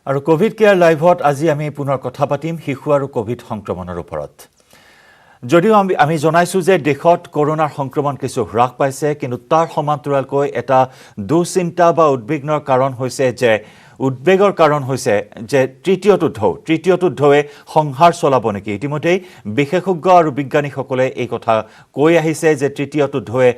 আৰু Covid care লাইভত আজি আমি পুনৰ কথা পাতিম শিশু আৰু কোভিড সংক্ৰমণৰ ওপৰত। যদিও আমি জনাইছো যে দেশত কৰোনাৰ সংক্ৰমণ কিছু হ্ৰাস পাইছে, কিন্তু তাৰ সমান্তৰালকৈ এটা দুশ্চিন্তা বা উদ্বিগ্নৰ কাৰণ হৈছে যে তৃতীয়টো ঢৌৱে সংহাৰ চলাব নেকি। ইতিমধ্যেই বিশেষজ্ঞ আৰু বিজ্ঞানীসকলে এই কথা কৈ আহিছে যে তৃতীয়টো ঢৌৱে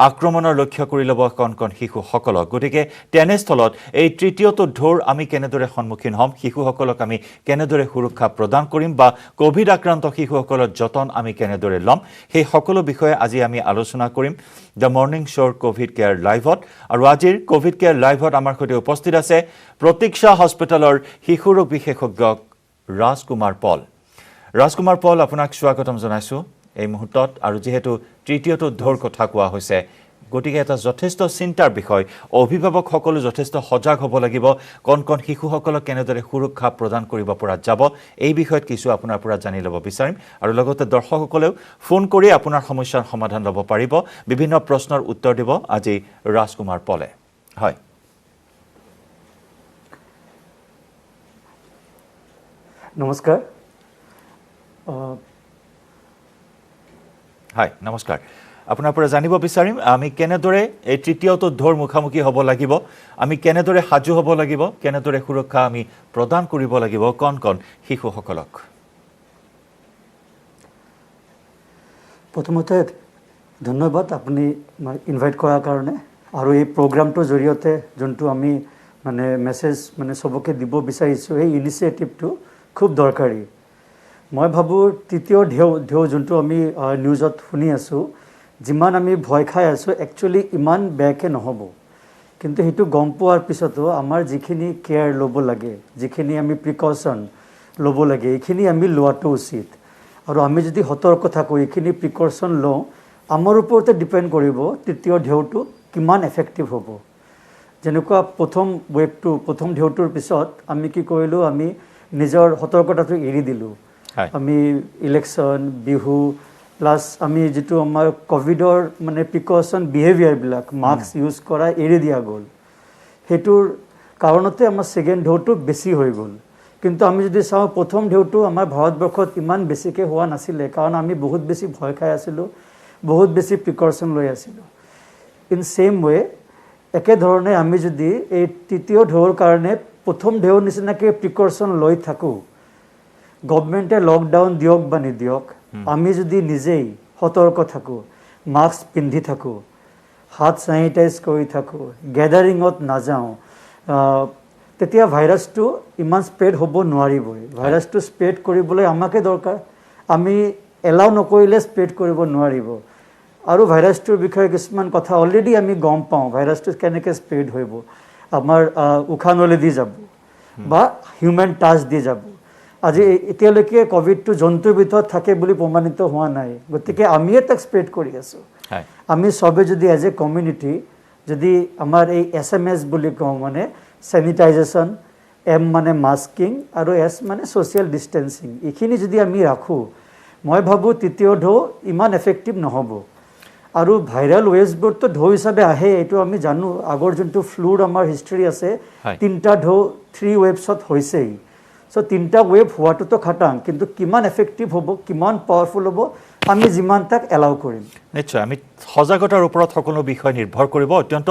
আক্ৰমণৰ লক্ষ্য কৰি ল'ব কণ শিশুসকলক। গতিকে তেনেস্থলত এই তৃতীয়টো ঢৌৰ আমি কেনেদৰে সন্মুখীন হ'ম, শিশুসকলক আমি কেনেদৰে সুৰক্ষা প্ৰদান কৰিম বা কোভিড আক্ৰান্ত শিশুসকলৰ যতন আমি কেনেদৰে ল'ম, সেই সকলো বিষয়ে আজি আমি আলোচনা কৰিম দ্য মৰ্নিং শ্ব'ৰ কোভিড কেয়াৰ লাইভত। আৰু আজিৰ কোভিড কেয়াৰ লাইভত আমাৰ সৈতে উপস্থিত আছে প্ৰতীক্ষা হস্পিটেলৰ শিশু ৰোগ বিশেষজ্ঞ ৰাজকুমাৰ পল। আপোনাক স্বাগতম জনাইছোঁ এই মুহূৰ্তত। আৰু যিহেতু তৃতীয়টো ঢৌৰ কথা কোৱা হৈছে, গতিকে এটা যথেষ্ট চিন্তাৰ বিষয়। অভিভাৱকসকলো যথেষ্ট সজাগ হ'ব লাগিব। কণ শিশুসকলক কেনেদৰে সুৰক্ষা প্ৰদান কৰিব পৰা যাব, এই বিষয়ত কিছু আপোনাৰ পৰা জানি ল'ব বিচাৰিম। আৰু লগতে দৰ্শকসকলেও ফোন কৰি আপোনাৰ সমস্যাৰ সমাধান ল'ব পাৰিব, বিভিন্ন প্ৰশ্নৰ উত্তৰ দিব আজি ৰাজকুমাৰ পলে। হয়, নমস্কাৰ। নমস্কাৰ। আপোনাৰ পৰা জানিব বিচাৰিম আমি কেনেদৰে এই তৃতীয়টো ঢৌৰ মুখামুখি হ'ব লাগিব, আমি কেনেদৰে সাজু হ'ব লাগিব, কেনেদৰে সুৰক্ষা আমি প্ৰদান কৰিব লাগিব কণ শিশুসকলক। প্ৰথমতে ধন্যবাদ আপুনি ইনভাইট কৰাৰ কাৰণে। আৰু এই প্ৰগ্ৰামটোৰ জৰিয়তে যোনটো আমি মেছেজ চবকে দিব বিচাৰিছোঁ, এই ইনিচিয়েটিভটো খুব দৰকাৰী। মই ভাবোঁ তৃতীয় ঢৌ যোনটো আমি নিউজত শুনি আছোঁ, যিমান আমি ভয় খাই আছোঁ একচুৱেলি ইমান বেয়াকৈ নহ'ব। কিন্তু সেইটো গম পোৱাৰ পিছতো আমাৰ যিখিনি কেয়াৰ ল'ব লাগে, যিখিনি আমি প্ৰিকশ্যন ল'ব লাগে, এইখিনি আমি লোৱাটো উচিত। আৰু আমি যদি সতৰ্ক থাকোঁ, এইখিনি প্ৰিকশ্যন লওঁ, আমাৰ ওপৰতে ডিপেণ্ড কৰিব তৃতীয় ঢৌটো কিমান এফেক্টিভ হ'ব। যেনেকুৱা প্ৰথম ঢৌটোৰ পিছত আমি কি কৰিলোঁ, আমি নিজৰ সতৰ্কতাটো এৰি দিলোঁ। আমি ইলেকশ্যন, বিহু প্লাছ আমি যিটো আমাৰ ক'ভিডৰ প্ৰিকশ্যন বিহেভিয়াৰবিলাক, মাস্ক ইউজ কৰা এৰি দিয়া গ'ল। সেইটোৰ কাৰণতে আমাৰ ছেকেণ্ড ঢৌটো বেছি হৈ গ'ল। কিন্তু আমি যদি চাওঁ, প্ৰথম ঢৌটো আমাৰ ভাৰতবৰ্ষত ইমান বেছিকৈ হোৱা নাছিলে, কাৰণ আমি বহুত বেছি ভয় খাই আছিলোঁ, বহুত বেছি প্ৰিকশ্যন লৈ আছিলোঁ। ইন ছেইম ৱে একেধৰণে আমি যদি এই তৃতীয় ঢৌৰ কাৰণে প্ৰথম ঢৌৰ নিচিনাকৈ প্ৰিকশ্যন লৈ থাকোঁ, গভমেণ্টে লকডাউন দিয়ক বা নিদিয়ক, আমি যদি নিজেই সতৰ্ক থাকোঁ, মাস্ক পিন্ধি থাকোঁ, হাত চেনিটাইজ কৰি থাকোঁ, গেডাৰিঙত নাযাওঁ, তেতিয়া ভাইৰাছটো ইমান স্প্ৰেড হ'ব নোৱাৰিবই। ভাইৰাছটো স্প্ৰেড কৰিবলৈ আমাকে দৰকাৰ, আমি এলাউ নকৰিলে স্প্ৰেড কৰিব নোৱাৰিব। আৰু ভাইৰাছটোৰ বিষয়ে কিছুমান কথা অলৰেডি আমি গম পাওঁ, ভাইৰাছটো কেনেকৈ স্প্ৰেড হ'ব। আমাৰ উশাহ নলীদি যাব বা হিউমেন টাচ দি যাব। আজি এতিয়ালৈকে ক'ভিডটো জন্তুৰ ভিতৰত থাকে বুলি প্ৰমাণিত হোৱা নাই, গতিকে আমিয়ে তাক স্প্ৰেড কৰি আছোঁ। আমি চবে যদি এজ এ কমিউনিটি যদি আমাৰ এই SMS বুলি কওঁ, চেনিটাইজেশ্যন, M মাস্কিং আৰু S ছ'চিয়েল ডিষ্টেঞ্চিং, এইখিনি যদি আমি ৰাখোঁ, মই ভাবোঁ তৃতীয় ঢৌ ইমান এফেক্টিভ নহ'ব। আৰু ভাইৰেল ৱেভছবোৰতো ঢৌ হিচাপে আহে, এইটো আমি জানো। আগৰ যোনটো ফ্লুৰ আমাৰ হিষ্ট্ৰী আছে, 3টা ঢৌ 3 ৱেভছত হৈছেই। চ' 3টা ৱেভ হোৱাটোতো খাটাং, কিন্তু কিমান এফেক্টিভ হ'ব, কিমান পাৱাৰফুল হ'ব, আমি যিমান তাক এলাউ কৰিম। নিশ্চয় আমি সজাগতাৰ ওপৰত সকলো বিষয় নিৰ্ভৰ কৰিব। অত্যন্ত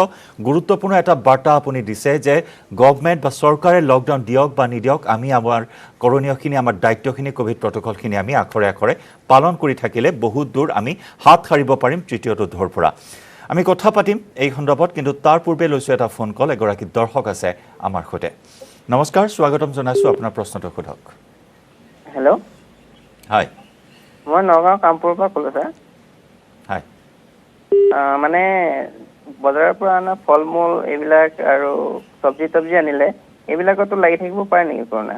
গুৰুত্বপূৰ্ণ এটা বাৰ্তা আপুনি দিছে যে গভমেণ্ট বা চৰকাৰে লকডাউন দিয়ক বা নিদিয়ক, আমি আমাৰ কৰণীয়খিনি, আমাৰ দায়িত্বখিনি, কোভিড প্ৰট'কলখিনি আমি আখৰে আখৰে পালন কৰি থাকিলে বহুত দূৰ আমি হাত সাৰিব পাৰিম তৃতীয়টো ঢৌৰ পৰা। আমি কথা পাতিম এই সন্দৰ্ভত, কিন্তু তাৰ পূৰ্বে লৈছোঁ এটা ফোন কল। এগৰাকী দৰ্শক আছে আমাৰ সৈতে। নমস্কাৰ, স্বাগতম জনাইছোঁ, আপোনাৰ প্ৰশ্নটো সোধক। হেল্ল', হয়, মই নগাঁও কামপুৰৰ পৰা ক'লোঁ ছাৰ। হয়, বজাৰৰ পৰা অনা ফল মূল এইবিলাক আৰু চব্জি আনিলে, এইবিলাকতো লাগি থাকিব পাৰে নেকি কৰোণা?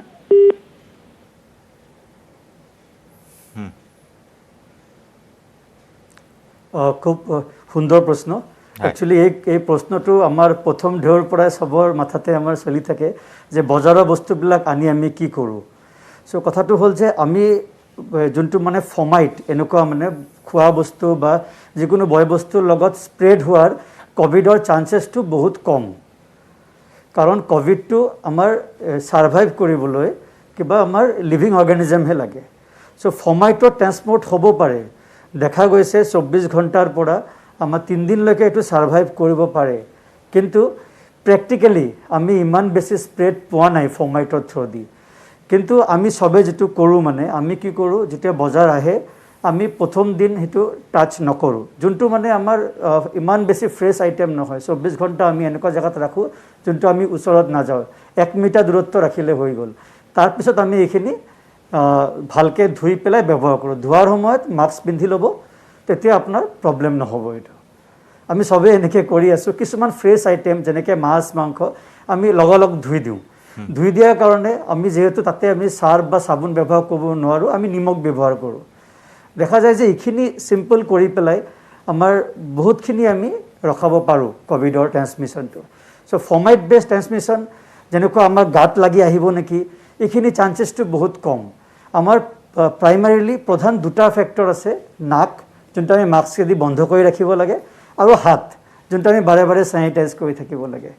খুব সুন্দৰ প্ৰশ্ন। একচুৱেলি এই প্ৰশ্নটো আমাৰ প্ৰথম ঢৌৰ পৰাই চবৰ মাথাতে আমাৰ চলি থাকে যে বজাৰৰ বস্তুবিলাক আনি আমি কি কৰোঁ। চ' কথাটো হ'ল যে আমি যোনটো ফৰ্মাইট এনেকুৱা খোৱা বস্তু বা যিকোনো বয় বস্তুৰ লগত স্প্ৰেড হোৱাৰ ক'ভিডৰ চান্সেছটো বহুত কম। কাৰণ কোভিডটো আমাৰ সাৰ্ভাইভ কৰিবলৈ কিবা আমাৰ লিভিং অৰ্গানিজমহে লাগে সো ফৰ্মাইটত ট্ৰান্সপোৰ্ট হ'ব পাৰে দেখা গৈছে 24 ঘণ্টাৰ পৰা আমাৰ 3 দিনলৈকে এটো সাৰ্ভাইভ কৰিব পাৰে কিন্তু প্ৰ্যাকটিক্যালি আমি ইমান বেছি স্প্ৰেড পোৱা নাই ফৰ্মাইটৰ থ্ৰুদি কিন্তু আমি সবে যেটো কৰো মানে আমি কি কৰো যেতিয়া বজাৰ আহে আমি প্ৰথম দিন হেতু টাচ নকৰো যোনটো মানে আমাৰ ইমান বেছি ফ্ৰেছ আইটেম নহয় 24 ঘণ্টা আমি এনেকুৱা জায়গাত ৰাখো যোনটো আমি ওচৰত না যাও 1 মিটাৰ দূৰত্ব ৰাখিলে হৈ গল তাৰ পিছত আমি এইখিনি ভালকে ধুই পেলাই ব্যৱহাৰ কৰো ধোৱাৰ সময়ত মাস্ক পিন্ধি লব তেতিয়া আপোনাৰ প্ৰবলেম নহব এটা আমি সবে এনেকে কৰি আছো কিছুমান ফ্ৰেছ আইটেম যেনেকে মাছ মাংস আমি লগলগ ধুই দিও ধুই দিয়াৰ কাৰণে আমি যেহেতু তাতে আমি সাৰ বা সাবুন ব্যৱহাৰ কৰিব নোৱাৰো আমি নিমখ ব্যৱহাৰ কৰো দেখা যায় যে এইখিনি সিম্পল কৰি পেলাই আমাৰ বহুতখিনি আমি ৰখাব পাৰো কোভিডৰ ট্ৰান্সমিশনটো সো ফৰ্মাইট বেস ট্ৰান্সমিশন যেনেকৈ আমাৰ গাত লাগি আহিব নেকি এইখিনি চান্সেসটো বহুত কম আমাৰ প্ৰাইমাৰিলি প্ৰধান দুটা ফেক্টৰ আছে নাক যোনটো আমি মাস্ক দি বন্ধ কৰি ৰাখিব লাগে আৰু হাত যোনটো আমি বাৰে বাৰে স্যানিটাইজ কৰি থাকিব লাগে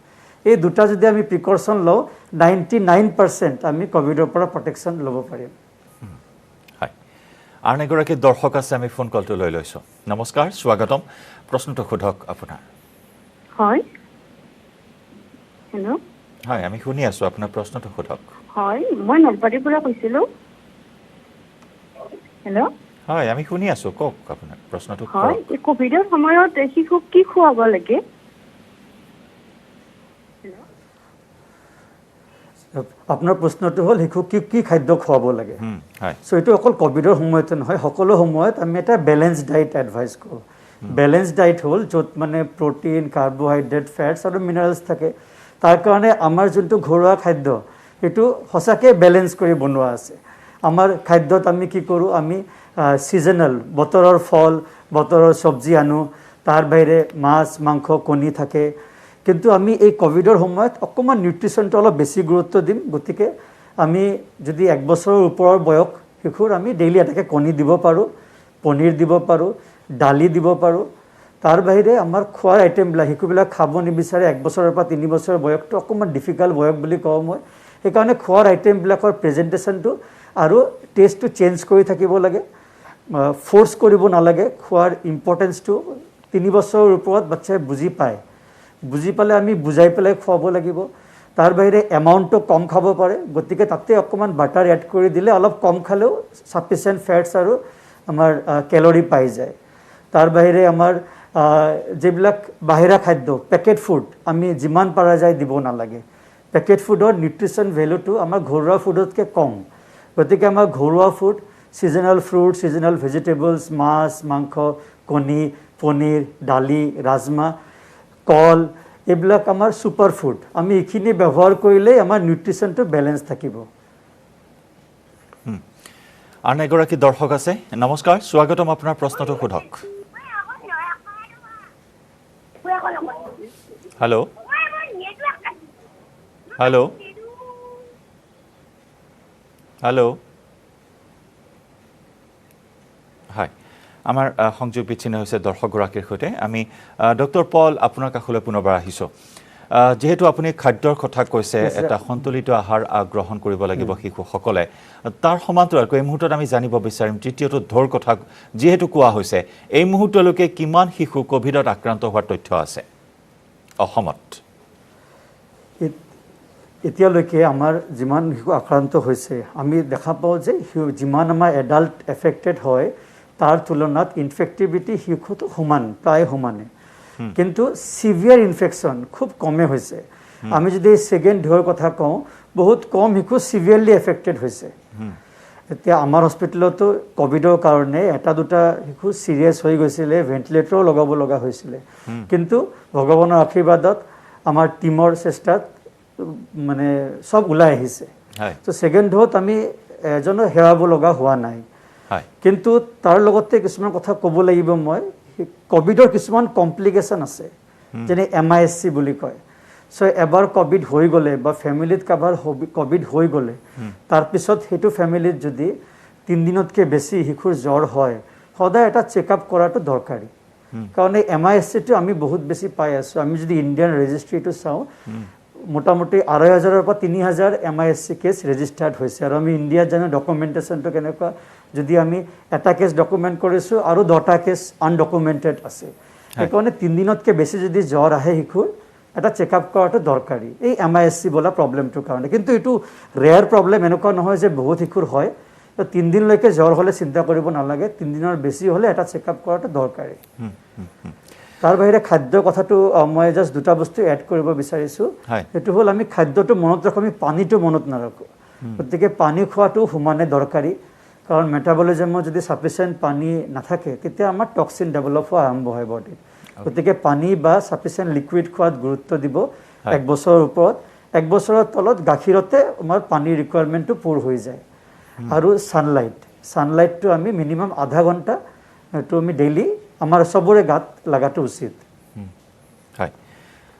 এই দুটা যদি আমি প্ৰিকশন লও 99% আমি কোভিডৰ পৰা প্ৰটেকশন ল'ব পাৰিম হয় আন এগৰাকী দৰ্শক আছে আমি ফোন কলটো লৈ লৈছো নমস্কাৰ স্বাগতম প্ৰশ্নটো খুধক আপোনাৰ হয় হেল্ল' হয় আমি শুনি আছো আপোনাৰ প্ৰশ্নটো খুধক হয় মই নলবাৰীৰ পৰা কৈছিলো হেল্ল' হয় আমি শুনি আছো কক আপোনাৰ প্ৰশ্নটো হয় এই কোভিডৰ সময়ত শিশুক কি খুৱাব লাগে আপোনাৰ প্ৰশ্নটো হ'ল শিশুক কি খাদ্য খুৱাব লাগে হয় সো এটো অকল কোভিডৰ সময়তে নহয় সকলো সময়ত আমি এটা ব্যালেন্স ডায়েট এডভাইস কৰো ব্যালেন্স ডায়েট হ'ল যত মানে প্ৰটিন কাৰ্বোহাইড্ৰেট ফ্যাটস আৰু মিনাৰেলস থাকে তাৰ কাৰণে আমাৰ যোনটো ঘৰুৱা খাদ্য এটো হসাকে ব্যালেন্স কৰি বনোৱা আছে আমাৰ খাদ্যত আমি কি কৰো আমি সিজনাল বতৰৰ ফল বতৰৰ সবজি আনো তাৰ বাহিৰে মাছ মাংস কণী থাকে কিন্তু আমি এই কোভিডৰ সময়ত অকমান নিউট্ৰিশনটো অলপ বেছি গুৰুত্ব দিম গতিকে আমি যদি 1 বছৰৰ ওপৰৰ বয়স শিশুৰ আমি ডেইলি এটাকে কণী দিব পাৰো পনীৰ দিব পাৰো ডালি দিব পাৰো তাৰ বাহিৰে আমাৰ খোৱাৰ আইটেমবিলাক শিশুবিলাক খাব নিবিচাৰে 1 বছৰৰ পৰা 3 বছৰৰ বয়সটো অকমান ডিফিকাল্ট বয়স বুলি কওঁ মই এই কাৰণে খোৱাৰ আইটেমবিলাকৰ প্ৰেজেন্টেশনটো আৰু টেষ্টটো চেঞ্জ কৰি থাকিব লাগে ফোৰ্স কৰিব নালাগে খোৱাৰ ইম্পৰ্টেন্সটো 3 বছৰৰ ওপৰত বাচ্চাই বুজি পালে আমি বুজাই পেলাই খুৱাব লাগিব তাৰ বাহিৰে এমাউন্টটো কম খাব পাৰে গতিকে তাতে অকমান বাটাৰ এড কৰি দিলে অলপ কম খালেও সাফিসিয়েন্ট ফ্যাটস আৰু আমাৰ ক্যালোৰি পাই যায় তাৰ বাহিৰে আমাৰ যেবিলাক বাহিৰা খাদ্য পেকেট ফুড আমি যিমান পাৰা যায় দিব নালাগে পেকেট ফুডৰ নিউট্ৰিশন ভ্যালুটো আমাৰ ঘৰুৱা ফুডতকে কম গতিকে আমাৰ ঘৰুৱা food seasonal fruit seasonal vegetables মাছ মাংস কণী পনীৰ ডালি ৰাজমা কল এইবিলাক আমাৰ সুপাৰ ফুড আমি এইখিনি ব্যৱহাৰ কৰিলে আমাৰ নিউট্ৰিশনটো ব্যালেন্স থাকিব আন এগৰাকী দৰ্শক আছে নমস্কাৰ স্বাগতম আপোনাৰ প্ৰশ্নটো খুধক হেল্ল' হেল্ল' হেল্ল' হয় আমাৰ সংযোগ বিচ্ছিন্ন হৈছে দৰ্শকগৰাকীৰ সৈতে আমি ডক্টৰ পল আপোনাৰ কাষলৈ পুনৰবাৰ আহিছো যেহেতু আপুনি খাদ্যৰ কথা কৈছে এটা সন্তুলিত আহাৰ গ্ৰহণ কৰিব লাগিব শিশুসকলে তাৰ সমান্তৰালকৈ এই মুহূৰ্তত আমি জানিব বিচাৰিম তৃতীয়টো ঢৌৰ কথা যেহেতু কোৱা হৈছে এই মুহূৰ্তলৈকে কিমান শিশু কোভিডত আক্ৰান্ত হোৱাৰ তথ্য আছে অসমত এতিয়ালৈকে আমাৰ যিমান শিশু আক্ৰান্ত হৈছে আমি দেখা পাওঁ যে যিমান আমাৰ এডাল্ট এফেক্টেড হয় তাৰ তুলনাত ইনফেক্টিভিটি শিশুটো সমান প্ৰায় সমানে কিন্তু সিভিয়াৰ ইনফেকশন খুব কমে হৈছে আমি যদি সেকেন্ড ঢৌৰ কথা কওঁ বহুত কম শিশু সিভিয়াৰলি এফেক্টেড হৈছে এতিয়া আমাৰ হস্পিটেলতো কোভিডৰ কাৰণে এটা দুটা শিশু সিৰিয়াস হৈ গৈছিলে ভেন্টিলেটৰ লগাব লগা হৈছিলে কিন্তু ভগৱানৰ আশীৰ্বাদত আমাৰ টিমৰ চেষ্টাত মানে সব ওলাই আহিছে তো সেকেন্ড ঢৌত আমি এজনো হেৰাব লগা হোৱা নাই কিন্তু তাৰ লগতে কিছুমান কথা ক'ব লাগিব মই কোভিডৰ কিছুমান কমপ্লিকেশন আছে যেনে এমআইএসসি বুলি কয় সো এবাৰ কোভিড হৈ গলে বা ফ্যামিলিত কাবাৰ কোভিড হৈ গলে তাৰ পিছত হেতু ফ্যামিলিত যদি 3 দিনতকৈ বেছি শিশুৰ জ্বৰ হয় সদায় এটা চেকআপ কৰাটো দৰকাৰী কাৰণ এমআইএসসি টো আমি বহুত বেছি পাই আছো আমি যদি ইন্ডিয়ান ৰেজিষ্ট্ৰিটো চাও মোটামুটি 2,500 পৰা 3,000 MISC কেছ ৰেজিষ্টাৰ্ড হৈছে আৰু আমি ইণ্ডিয়াত জানো ডকুমেণ্টেশ্যনটো কেনেকুৱা যদি আমি এটা কেছ ডকুমেণ্ট কৰিছোঁ আৰু 10টা কেছ আনডকুমেণ্টেড আছে সেইকাৰণে 3 দিনতকৈ বেছি যদি জ্বৰ আহে শিশুৰ এটা চেকআপ কৰাটো দৰকাৰী এই MISC বোলা প্ৰব্লেমটোৰ কাৰণে কিন্তু এইটো ৰেয়াৰ প্ৰব্লেম এনেকুৱা নহয় যে বহুত শিশুৰ হয় তো 3 দিনলৈকে জ্বৰ হ'লে চিন্তা কৰিব নালাগে 3 দিনৰ বেছি হ'লে এটা চেকআপ কৰাটো দৰকাৰী তাৰ বাহিৰে খাদ্য কথাটো মই জাষ্ট দুটা বস্তু এড কৰিব বিচাৰিছোঁ সেইটো হ'ল আমি খাদ্যটো মনত ৰাখোঁ আমি পানীটো মনত নাৰাখোঁ গতিকে পানী খোৱাটো সমানে দৰকাৰী কাৰণ মেটাবলিজমত যদি সাফিচিয়েণ্ট পানী নাথাকে তেতিয়া আমাৰ টক্সিন ডেভেলপ হোৱা আৰম্ভ হয় বডিত গতিকে পানী বা সাফিচিয়েণ্ট লিকুইড খোৱাত গুৰুত্ব দিব 1 বছৰৰ ওপৰত 1 বছৰৰ তলত গাখীৰতে আমাৰ পানীৰ ৰিকুৱাৰমেণ্টটো পূৰ হৈ যায় আৰু সানলাইটটো আমি মিনিমাম আধা ঘণ্টা এইটো আমি ডেইলি আমাৰ সবৰে গাত লাগাটো উচিত হয়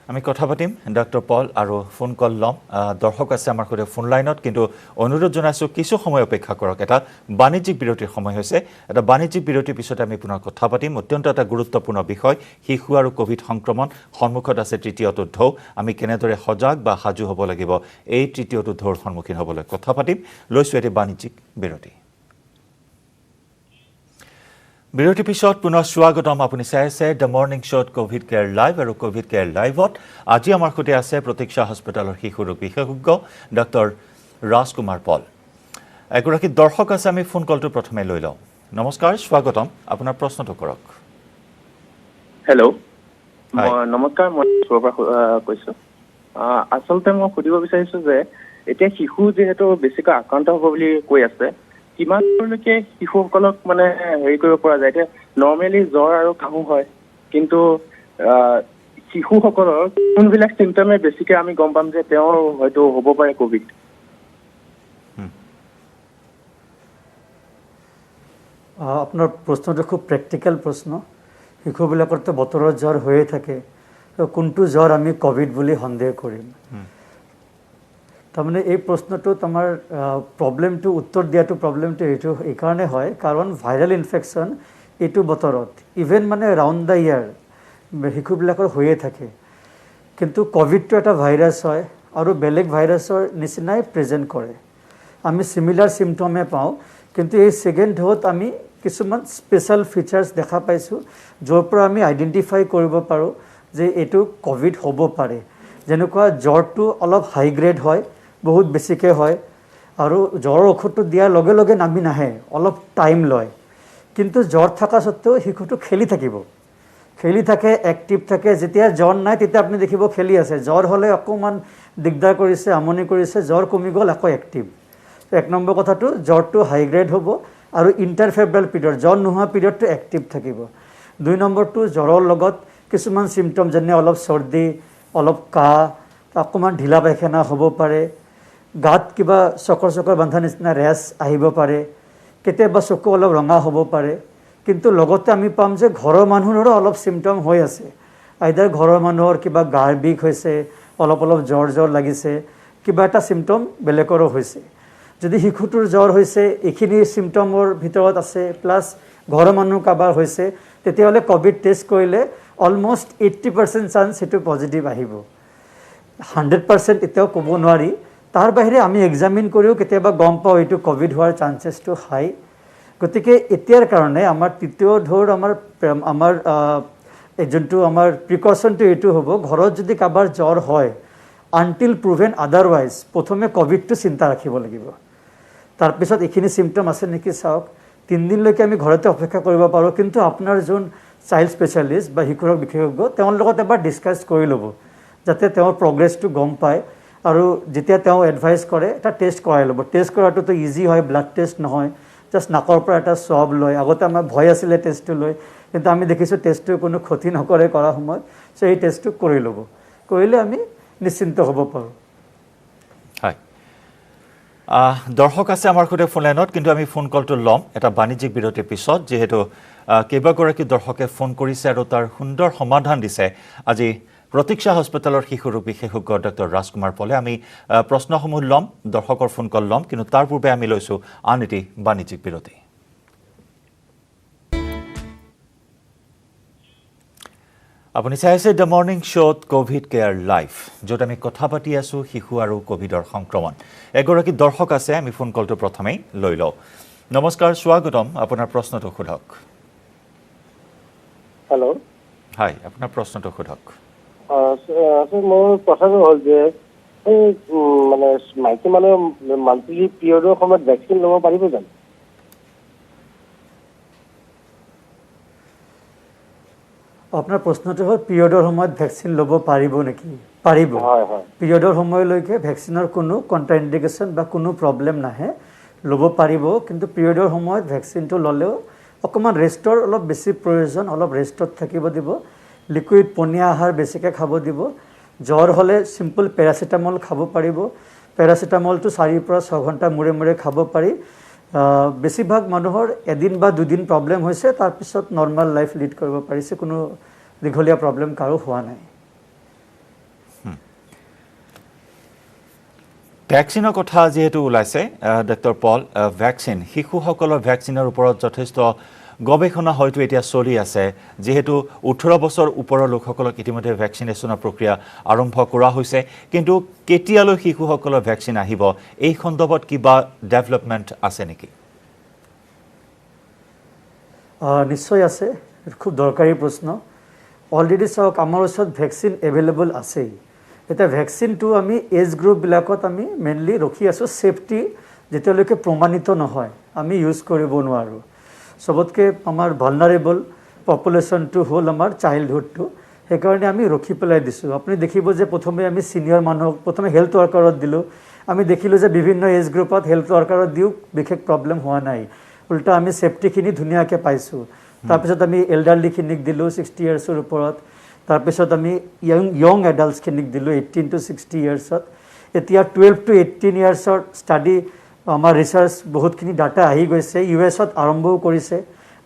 আমি কথা পাতিম ডক্টৰ পল আৰু ফোন কল ল'ম দৰ্শক আছে আমাৰ সৈতে ফোন লাইনত কিন্তু অনুৰোধ জনাইছোঁ কিছু সময় অপেক্ষা কৰক এটা বাণিজ্যিক বিৰতিৰ সময় হৈছে এটা বাণিজ্যিক বিৰতিৰ পিছতে আমি পুনৰ কথা পাতিম অত্যন্ত এটা গুৰুত্বপূৰ্ণ বিষয় শিশু আৰু কোভিড সংক্ৰমণ সন্মুখত আছে তৃতীয়টো ঢৌ আমি কেনেদৰে সজাগ বা সাজু হ'ব লাগিব এই তৃতীয়টো ঢৌৰ সন্মুখীন হ'বলৈ কথা পাতিম লৈছোঁ এটি বাণিজ্যিক বিৰতি বিৰতিৰ পিছত পুনৰ স্বাগতম আপুনি চাই আছে দ্য মৰ্ণিং শ্ব'ত কোভিড কেয়াৰ লাইভ আৰু কোভিড কেয়াৰ লাইভত আজি আমাৰ সৈতে আছে প্ৰতীক্ষা হস্পিটেলৰ শিশু ৰোগ বিশেষজ্ঞ ডক্টৰ ৰাজকুমাৰ পল এগৰাকী দৰ্শক আছে আমি ফোন কলটো প্ৰথমে লৈ লওঁ নমস্কাৰ স্বাগতম আপোনাৰ প্ৰশ্নটো কৰক হেল্ল' নমস্কাৰ মই কৈছোঁ আচলতে মই সুধিব বিচাৰিছোঁ যে এতিয়া শিশু যিহেতু বেছিকৈ আক্ৰান্ত হ'ব বুলি কৈ আছে কিমানলৈকে শিশুসকলক মানে হেৰি কৰিব পৰা যায় এতিয়া নৰ্মেলি জ্বৰ আৰু কাহো হয় কিন্তু শিশুসকলৰ কোনবিলাক চিমটমে বেছিকৈ আমি গম পাম যে তেওঁৰ হয়তো হ'ব পাৰে কোভিড আপোনাৰ প্ৰশ্নটো খুব প্ৰেক্টিকেল প্ৰশ্ন শিশুবিলাকৰতো বতৰৰ জ্বৰ হৈয়ে থাকে কোনটো জ্বৰ আমি কোভিড বুলি সন্দেহ কৰিম তাৰমানে এই প্ৰশ্নটোত আমাৰ প্ৰব্লেমটো উত্তৰ দিয়াটো প্ৰব্লেমটো এইকাৰণে হয় কাৰণ ভাইৰেল ইনফেকশ্যন এইটো বতৰত ইভেন মানে ৰাউণ্ড দ্য ইয়াৰ শিশুবিলাকৰ হৈয়ে থাকে কিন্তু কোভিডটো এটা ভাইৰাছ হয় আৰু বেলেগ ভাইৰাছৰ নিচিনাই প্ৰেজেণ্ট কৰে আমি চিমিলাৰ চিমটমে পাওঁ কিন্তু এই ছেকেণ্ড ঢৌত আমি কিছুমান স্পেচিয়েল ফিচাৰ্ছ দেখা পাইছোঁ য'ৰ পৰা আমি আইডেণ্টিফাই কৰিব পাৰোঁ যে এইটো কোভিড হ'ব পাৰে যেনেকুৱা জ্বৰটো অলপ হাই গ্ৰেড হয় বহুত বেছিকৈ হয় আৰু জ্বৰৰ ঔষধটো দিয়াৰ লগে লগে নামি নাহে অলপ টাইম লয় কিন্তু জ্বৰ থকা সত্ত্বেও শিশুটো খেলি থাকে এক্টিভ থাকে যেতিয়া জ্বৰ নাই তেতিয়া আপুনি দেখিব খেলি আছে জ্বৰ হ'লে অকণমান দিগদাৰ কৰিছে আমনি কৰিছে জ্বৰ কমি গ'ল আকৌ এক্টিভ 1 নম্বৰ কথাটো জ্বৰটো হাই গ্ৰেড হ'ব আৰু ইণ্টাৰফেব্ৰেল পিৰিয়ড জ্বৰ নোহোৱা পিৰিয়ডটো এক্টিভ থাকিব 2 নম্বৰটো জ্বৰৰ লগত কিছুমান চিমটম যেনে অলপ চৰ্দি অলপ কাহ অকণমান ঢিলা পায়খানা হ'ব পাৰে গাত কিবা চকৰ বান্ধা নিচিনা ৰেছ আহিব পাৰে কেতিয়াবা চকু অলপ ৰঙা হ'ব পাৰে কিন্তু লগতে আমি পাম যে ঘৰৰ মানুহৰো অলপ চিমটম হৈ আছে আইদাৰ ঘৰৰ মানুহৰ কিবা গাৰ বিষ হৈছে অলপ জ্বৰ লাগিছে কিবা এটা চিমটম বেলেগৰো হৈছে যদি শিশুটোৰ জ্বৰ হৈছে এইখিনি চিমটমৰ ভিতৰত আছে প্লাছ ঘৰৰ মানুহ কাৰোবাৰ হৈছে তেতিয়াহ'লে কোভিড টেষ্ট কৰিলে অলমষ্ট 80% চান্স সেইটো পজিটিভ আহিব 100% এতিয়াও ক'ব নোৱাৰি তাৰ বাহিৰে আমি এক্সামিন কৰিও কেতিয়াবা গম পাওঁ এইটো কোভিড হোৱাৰ চান্সেছটো হাই গতিকে এতিয়াৰ কাৰণে আমাৰ তৃতীয় ঢৌৰ আমাৰ যোনটো আমাৰ প্ৰিকশ্যনটো এইটো হ'ব ঘৰত যদি কাৰোবাৰ জ্বৰ হয় আনটিল প্ৰুভেন আদাৰৱাইজ প্ৰথমে কোভিডটো চিন্তা ৰাখিব লাগিব তাৰপিছত এইখিনি চিমটম আছে নেকি চাওক 3 দিনলৈকে আমি ঘৰতে অপেক্ষা কৰিব পাৰোঁ কিন্তু আপোনাৰ যোন চাইল্ড স্পেচিয়েলিষ্ট বা শিশু ৰোগ বিশেষজ্ঞ তেওঁৰ লগত এবাৰ ডিছকাছ কৰি ল'ব যাতে তেওঁৰ প্ৰগ্ৰেছটো গম পায় আৰু যেতিয়া তেওঁ এডভাইচ কৰে এটা টেষ্ট কৰাই ল'ব টেষ্ট কৰাটোতো ইজি হয় ব্লাড টেষ্ট নহয় জাষ্ট নাকৰ পৰা এটা স্বাব লয় আগতে আমাৰ ভয় আছিলে টেষ্টটো লৈ কিন্তু আমি দেখিছোঁ টেষ্টটো কোনো ক্ষতি নকৰে কৰা সময়ত চ' এই টেষ্টটো কৰি ল'ব কৰিলে আমি নিশ্চিন্ত হ'ব পাৰোঁ হয় দৰ্শক আছে আমাৰ সৈতে ফোন লাইনত কিন্তু আমি ফোন কলটো ল'ম এটা বাণিজ্যিক বিৰতিৰ পিছত যিহেতু কেইবাগৰাকী দৰ্শকে ফোন কৰিছে আৰু তাৰ সুন্দৰ সমাধান দিছে আজি প্ৰতীক্ষা হস্পিটেলৰ শিশু ৰোগ বিশেষজ্ঞ ডক্টৰ ৰাজকুমাৰ পলে আমি প্ৰশ্নসমূহ ল'ম দৰ্শকৰ ফোন কল ল'ম কিন্তু তাৰ পূৰ্বে আমি লৈছোঁ আন এটি বাণিজ্যিক বিৰতি আপুনি চাই আছে দ্য মৰ্নিং শ্ব'ত কোভিড কেয়াৰ লাইভ, য'ত আমি কথা পাতি আছোঁ শিশু আৰু কোভিডৰ সংক্ৰমণ। এগৰাকী দৰ্শক আছে, আমি ফোন কলটো প্ৰথমেই লৈ লওঁ। নমস্কাৰ, স্বাগতম, আপোনাৰ প্ৰশ্নটো সোধক। হেল্ল', হয়, আপোনাৰ প্ৰশ্নটো সোধক। মোৰ কথাটো হ'ল যে এই মানে মাইকী মানুহে মান্থলি পিৰিয়ডৰ সময়ত ভেকচিন ল'ব পাৰিব জানো? আপোনাৰ প্ৰশ্নটো হ'ল পিৰিয়ডৰ সময়ত ভেকচিন ল'ব পাৰিব নেকি? পাৰিব। হয় হয়। পিৰিয়ডৰ সময়লৈকে ভেকচিনৰ কোনো কণ্ট্ৰা ইণ্ডিকেশ্যন বা কোনো প্ৰব্লেম নাহে, ল'ব পাৰিব। কিন্তু পিৰিয়ডৰ সময়ত ভেকচিনটো ল'লেও অকণমান ৰেষ্টৰ অলপ বেছি প্ৰয়োজন, অলপ ৰেষ্টত থাকিব দিব। লিকুইড পনীয়া আহাৰ বেছিকৈ খাব দিব। জ্বৰ হ'লে চিম্পল পেৰাচিটামল খাব পাৰিব। পেৰাচিটামলটো 4 পৰা 6 ঘণ্টা মূৰে মূৰে খাব পাৰি। বেছিভাগ মানুহৰ এদিন বা দুদিন প্ৰব্লেম হৈছে, তাৰপিছত নৰ্মেল লাইফ লিড কৰিব পাৰিছে, কোনো দীঘলীয়া প্ৰব্লেম কাৰো হোৱা নাই। ভেকচিনৰ কথা যিহেতু ওলাইছে, ডক্টৰ পল, ভেকচিন, শিশুসকলৰ ভেকচিনৰ ওপৰত যথেষ্ট গৱেষণা হয়তো এতিয়া চলি আছে। যিহেতু 18 বছৰ ওপৰৰ লোকসকলক ইতিমধ্যে ভেকচিনেশ্যনৰ প্ৰক্ৰিয়া আৰম্ভ কৰা হৈছে, কিন্তু কেতিয়ালৈ শিশুসকলৰ ভেকচিন আহিব, এই সন্দৰ্ভত কিবা ডেভেলপমেণ্ট আছে নেকি? নিশ্চয় আছে, খুব দৰকাৰী প্ৰশ্ন। অলৰেডি চাওক, আমাৰ ওচৰত ভেকচিন এভেইলেবল আছেই। এতিয়া ভেকচিনটো আমি এজ গ্ৰুপবিলাকত আমি মেইনলি ৰখি আছোঁ। ছেফটি যেতিয়ালৈকে প্ৰমাণিত নহয় আমি ইউজ কৰিব নোৱাৰোঁ। চবতকৈ আমাৰ ভালনাৰেবল পপুলেশ্যনটো হ'ল আমাৰ চাইল্ডহুডটো, সেইকাৰণে আমি ৰখি পেলাই দিছোঁ। আপুনি দেখিব যে প্ৰথমে আমি ছিনিয়ৰ মানুহক প্ৰথমে হেল্থ ৱৰ্কাৰত দিলোঁ। আমি দেখিলোঁ যে বিভিন্ন এজ গ্ৰুপত হেল্থ ৱৰ্কাৰত দিও বিশেষ প্ৰব্লেম হোৱা নাই, উল্টা আমি ছেফটিখিনি ধুনীয়াকৈ পাইছোঁ। তাৰপিছত আমি এল্ডাৰলিখিনিক দিলোঁ 60 ইয়াৰ্ছৰ ওপৰত। তাৰপিছত আমি য়ং এডাল্টছখিনিক দিলোঁ 18 to 60 ইয়াৰ্ছত। এতিয়া 12 to 18 ইয়াৰ্ছৰ ষ্টাডি আমাৰ ৰিচাৰ্চ বহুতখিনি ডাটা আহি গৈছে। US-ত আৰম্ভও কৰিছে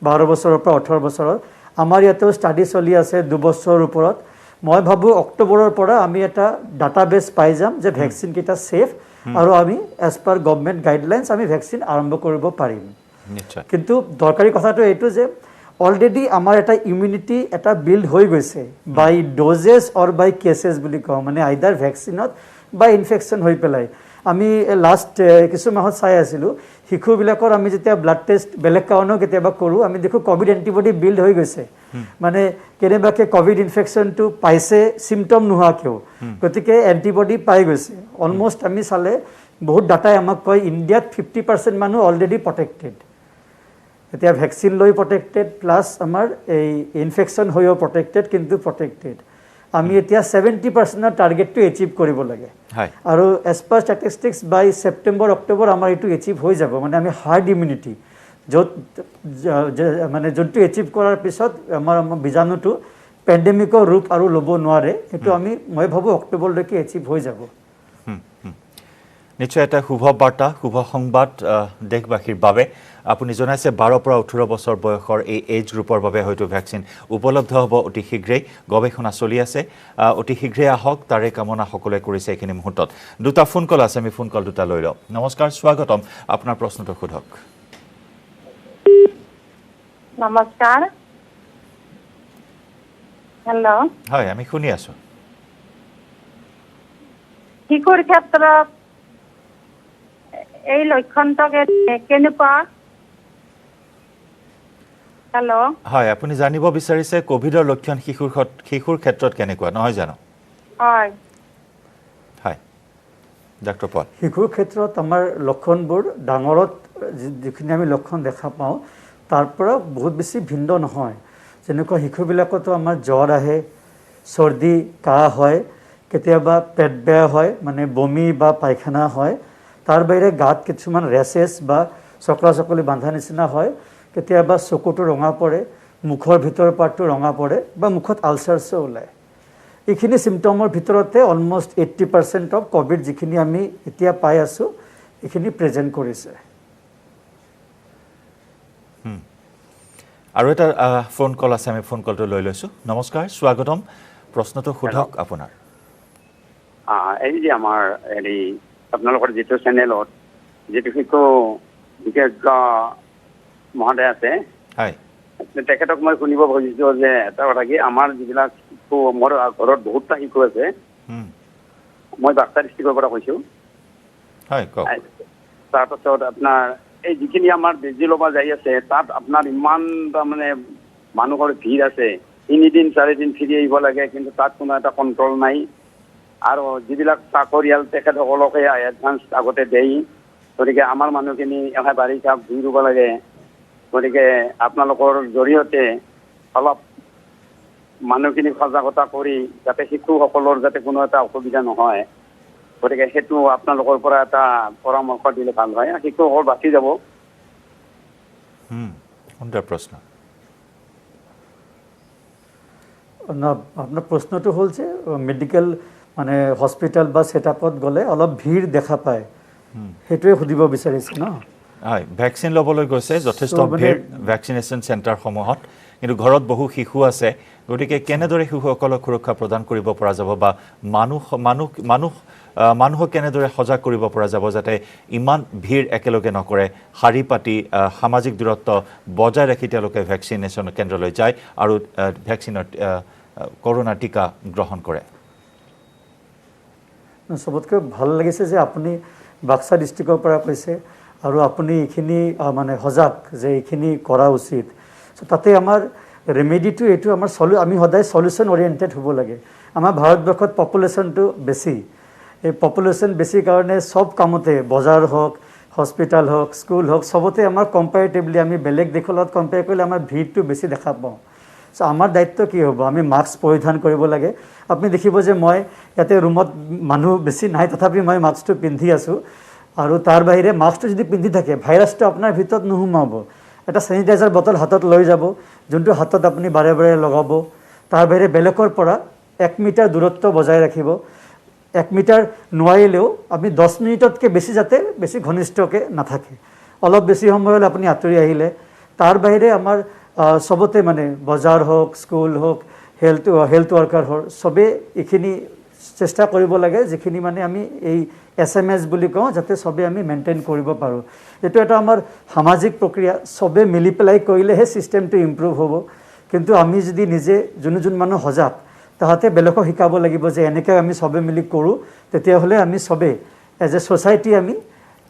12 বছৰৰ পৰা 18 বছৰৰ। আমাৰ ইয়াতেও ষ্টাডি চলি আছে 2 বছৰৰ ওপৰত। মই ভাবোঁ অক্টোবৰৰ পৰা আমি এটা ডাটাবেছ পাই যাম যে ভেকচিনকেইটা ছেফ, আৰু আমি এজ পাৰ গভৰ্ণমেণ্ট গাইডলাইনছ আমি ভেকচিন আৰম্ভ কৰিব পাৰিম। কিন্তু দৰকাৰী কথাটো এইটো যে অলৰেডি আমাৰ এটা ইমিউনিটি এটা বিল্ড হৈ গৈছে বাই ড'জেছ অৰ বাই কেছেছ বুলি কওঁ, মানে আইদাৰ ভেকচিনত বা ইনফেকশ্যন হৈ পেলাই। আমি লাষ্ট কিছু মাহত চাই আছিলোঁ, শিশুবিলাকৰ আমি যেতিয়া ব্লাড টেষ্ট বেলেগ কাৰণেও কেতিয়াবা কৰোঁ, আমি দেখোঁ ক'ভিড এণ্টিবডি বিল্ড হৈ গৈছে। মানে কেনেবাকৈ ক'ভিড ইনফেকশ্যনটো পাইছে চিমটম নোহোৱাকৈও, গতিকে এণ্টিবডি পাই গৈছে। অলমষ্ট আমি চালে বহুত ডাটাই আমাক কয় ইণ্ডিয়াত 50% মানুহ অলৰেডি প্ৰটেক্টেড। এতিয়া ভেকচিন লৈ প্ৰটেক্টেড প্লাছ আমাৰ এই ইনফেকশ্যন হৈও প্ৰটেক্টেড, কিন্তু প্ৰটেক্টেড। আমি এতিয়া 70%ৰ টাৰ্গেটটো এচিভ কৰিব লাগে। আৰু এজ পাৰ ষ্টেটিষ্টিক্স বাই ছেপ্টেম্বৰ অক্টোবৰ আমাৰ এইটো এচিভ হৈ যাব। মানে আমি হাৰ্ড ইমিউনিটি য'ত মানে যোনটো এচিভ কৰাৰ পিছত আমাৰ বীজাণুটো পেণ্ডেমিকৰ ৰূপ আৰু ল'ব নোৱাৰে, সেইটো মই ভাবোঁ অক্টোবৰলৈকে এচিভ হৈ যাব। নিশ্চয় এটা শুভ বাৰ্তা, শুভ সংবাদ দেশবাসীৰ বাবে। আপুনি জনাইছে 12 পৰা 18 বছৰ বয়সৰ এই এজ গ্ৰুপৰ বাবে হয়তো ভেকচিন উপলব্ধ হ'ব অতি শীঘ্ৰেই। গৱেষণা চলি আছে, অতি শীঘ্ৰেই আহক, তাৰে কামনা সকলোৱে কৰিছে এইখিনি মুহূৰ্তত। দুটা ফোন কল আছে, আমি ফোন কল দুটা লৈ লওঁ। নমস্কাৰ, স্বাগতম, আপোনাৰ প্ৰশ্নটো সোধক। নমস্কাৰ। হেল্ল', হয়, আমি শুনি আছোঁ। শিশুৰ ক্ষেত্ৰত এই লক্ষণটো কেনেকুৱা? হেল্ল', হয়, আপুনি জানিব বিচাৰিছে কোভিডৰ লক্ষণ শিশুৰ ক্ষেত্ৰত কেনেকুৱা, নহয় জানো? হয় হয়, ডক্টৰ পল। শিশুৰ ক্ষেত্ৰত আমাৰ লক্ষণবোৰ ডাঙৰত যিখিনি আমি লক্ষণ দেখা পাওঁ তাৰ পৰা বহুত বেছি ভিন্ন নহয়। যেনেকুৱা শিশুবিলাকতো আমাৰ জ্বৰ আহে, চৰ্দি কাহ হয়, কেতিয়াবা পেট বেয়া হয়, মানে বমি বা পায়খানা হয়। তাৰ বাহিৰে গাত কিছুমান ৰেচেছ বা চকলা চকলি বান্ধা নিচিনা হয়। কেতিয়াবা চকুটো ৰঙা পৰে, মুখৰ ভিতৰৰ পাৰ্টটো ৰঙা পৰে, বা মুখত আলচাৰ্ছো ওলায়। এইখিনি চিমটমৰ ভিতৰতে অলমষ্ট 80% অফ ক'ভিড যিখিনি আমি এতিয়া পাই আছোঁ এইখিনি প্ৰেজেণ্ট কৰিছে। আৰু এটা ফোন কল আছে, আমি ফোন কলটো লৈ লৈছোঁ। নমস্কাৰ, স্বাগতম, প্ৰশ্নটো সোধক আপোনাৰ। এই যে আমাৰ আপোনালোকৰ যিটো চেনেলত যিটো শিশু বিশেষজ্ঞ মহোদয় আছে, তেখেতক মই শুনিব খুজিছোঁ যে এটা কথা কি আমাৰ যিবিলাক শিশু মোৰ ঘৰত বহুতটা শিশু আছে মই বাক্সা ডিষ্ট্ৰিক্টৰ পৰা কৈছোঁ হয় কওক তাৰপাছত আপোনাৰ এই যিখিনি আমাৰ বেজি ল'ব যাই আছে তাত আপোনাৰ ইমান তাৰমানে মানুহৰ ভিৰ আছে 3 দিন 4 দিন ফিৰি আহিব লাগে কিন্তু তাত কোনো এটা কণ্ট্ৰল নাই আৰু যিবিলাক চাকৰিয়াল তেখেতসকলকে এডভান্স আগতে দেই গতিকে আমাৰ মানুহখিনি এহে বাৰিষা ভুই ৰুব লাগে গতিকে আপোনালোকৰ জৰিয়তে অলপ মানুহখিনি সজাগতা কৰি যাতে শিশুসকলৰ যাতে কোনো এটা অসুবিধা নহয় গতিকে সেইটো আপোনালোকৰ পৰা এটা পৰামৰ্শ দিলে ভাল হয় শিশুসকল বাচি যাব সুন্দৰ প্ৰশ্ন আপোনাৰ প্ৰশ্নটো হ'ল যে মেডিকেল মানে হস্পিটেল বা ছেটআপত গ'লে অলপ ভিৰ দেখা পায় সেইটোৱে সুধিব বিচাৰিছে ন হয় ভেকচিন ল'বলৈ গৈছে যথেষ্ট ভিৰ ভেকচিনেশ্যন চেণ্টাৰসমূহত কিন্তু ঘৰত বহু শিশু আছে গতিকে কেনেদৰে শিশুসকলক সুৰক্ষা প্ৰদান কৰিব পৰা যাব বা মানুহক কেনেদৰে সজাগ কৰিব পৰা যাব যাতে ইমান ভিৰ একেলগে নকৰে শাৰী পাতি সামাজিক দূৰত্ব বজাই ৰাখি তেওঁলোকে ভেকচিনেশ্যন কেন্দ্ৰলৈ যায় আৰু ভেকচিনৰ কৰোনা টীকা গ্ৰহণ কৰে সবতকৈ ভাল লাগিছে যে আপুনি বাক্সা ডিষ্ট্ৰিক্টৰ পৰা কৈছে আৰু আপুনি এইখিনি মানে সজাগ যে এইখিনি কৰা উচিত তাতে আমাৰ ৰেমেডিটো এইটো আমাৰ আমি সদায় সলিউশ্যন অৰিয়েণ্টেড হ'ব লাগে আমাৰ ভাৰতবৰ্ষত পপুলেশ্যনটো বেছি এই পপুলেশ্যন বেছি কাৰণে সব কামতে বজাৰ হওক হস্পিটেল হওক স্কুল হওক সবতে আমাৰ কম্পেৰেটিভলি আমি বেলেগ দেশৰ লগত কম্পেয়াৰ কৰিলে আমাৰ ভিৰটো বেছি দেখা পাওঁ চ' আমাৰ দায়িত্ব কি হ'ব আমি মাস্ক পৰিধান কৰিব লাগে আপুনি দেখিব যে মই ইয়াতে ৰুমত মানুহ বেছি নাই তথাপি মই মাস্কটো পিন্ধি আছোঁ আৰু তাৰ বাহিৰে মাস্কটো যদি পিন্ধি থাকে ভাইৰাছটো আপোনাৰ ভিতৰত নোসোমাব এটা চেনিটাইজাৰ বটল হাতত লৈ যাব যোনটো হাতত আপুনি বাৰে বাৰে লগাব তাৰ বাহিৰে বেলেগৰ পৰা 1 মিটাৰ দূৰত্ব বজাই ৰাখিব 1 মিটাৰ নোৱাৰিলেও আপুনি 10 মিনিটতকৈ বেছি যাতে বেছি ঘনিষ্ঠকৈ নাথাকে অলপ বেছি সময় হ'লে আপুনি আঁতৰি আহিলে তাৰ বাহিৰে আমাৰ সবতে মানে বজাৰ হওক স্কুল হওক হেল্থ ৱৰ্কাৰ হওক সবে এইখিনি চেষ্টা কৰিব লাগে যিখিনি মানে আমি এই SMS বুলি কওঁ যাতে সবে আমি মেইনটেইন কৰিব পাৰোঁ এইটো এটা আমাৰ সামাজিক প্ৰক্ৰিয়া সবে মিলি পেলাই কৰিলেহে চিষ্টেমটো ইম্প্ৰুভ হ'ব কিন্তু আমি যদি নিজে যোন মানুহ সজাগ তাহাঁতে বেলেগক শিকাব লাগিব যে এনেকৈ আমি সবে মিলি কৰোঁ তেতিয়াহ'লে আমি সবে এজ এ ছ'চাইটি আমি